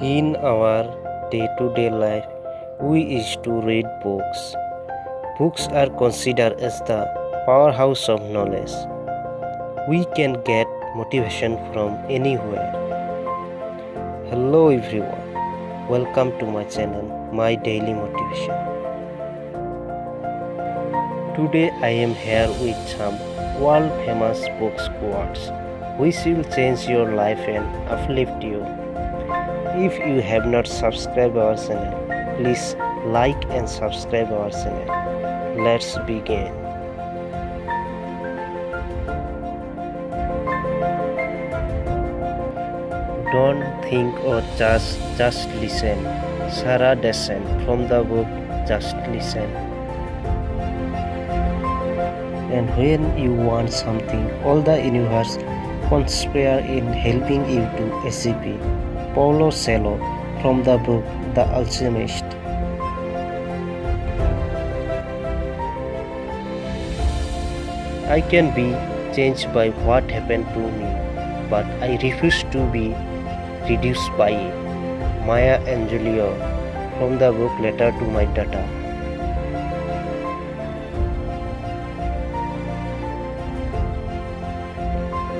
In our day-to-day life, we used to read books. Books are considered as the powerhouse of knowledge. We can get motivation from anywhere. Hello everyone, welcome to my channel, My Daily Motivation. Today I am here with some world famous books quotes which will change your life and uplift you. If you have not subscribed our channel, please like and subscribe our channel. Let's begin. Don't think or just listen. Sarah Dessen from the book Just Listen. And when you want something, all the universe conspire in helping you to achieve it. Paulo Coelho from the book The Alchemist. I can be changed by what happened to me, but I refuse to be reduced by it. Maya Angelou from the book Letter to My Daughter.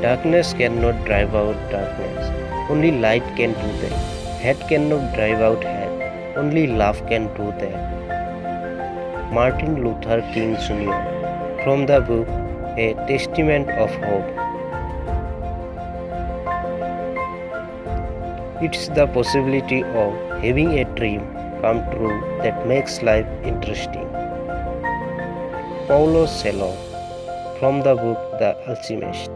Darkness cannot drive out darkness. Only light can do that. Hate cannot drive out hate. Only love can do that. Martin Luther King Jr. from the book A Testament of Hope. It's the possibility of having a dream come true that makes life interesting. Paulo Coelho from the book The Alchemist.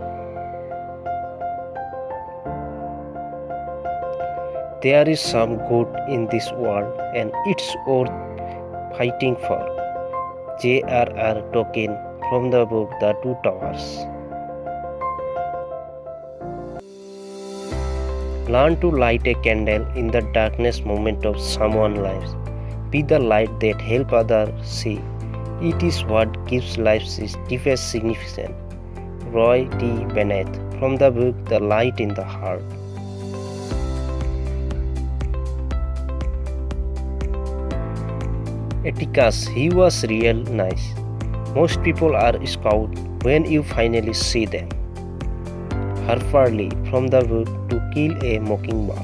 There is some good in this world and it's worth fighting for. J.R.R. Tolkien from the book The Two Towers. Learn to light a candle in the darkest moment of someone's life. Be the light that helps others see. It is what gives life its deepest significance. Roy T. Bennett from the book The Light in the Heart. Atticus, he was real nice. Most people are scared when you finally see them. Harper Lee from the book To Kill a Mockingbird.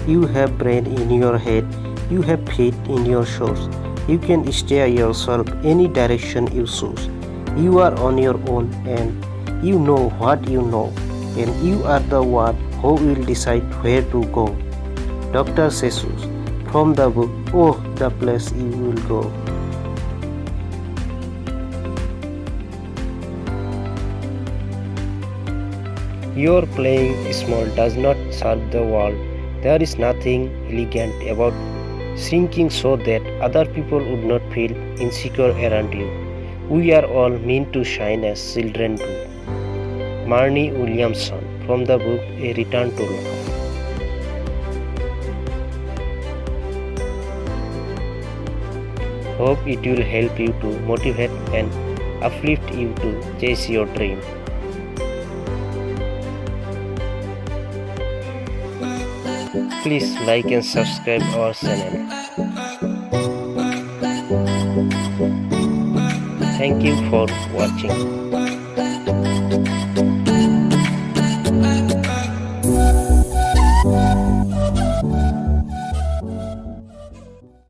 You have brain in your head, you have feet in your shoes. You can steer yourself any direction you choose. You are on your own and you know what you know, and you are the one who will decide where to go. Dr. Seuss from the book Oh, the Place You Will Go. Your playing small does not serve the world. There is nothing elegant about shrinking so that other people would not feel insecure around you. We are all meant to shine as children do. Marnie Williamson from the book A Return to Love. Hope it will help you to motivate and uplift you to chase your dream. Please like and subscribe our channel. Thank you for watching.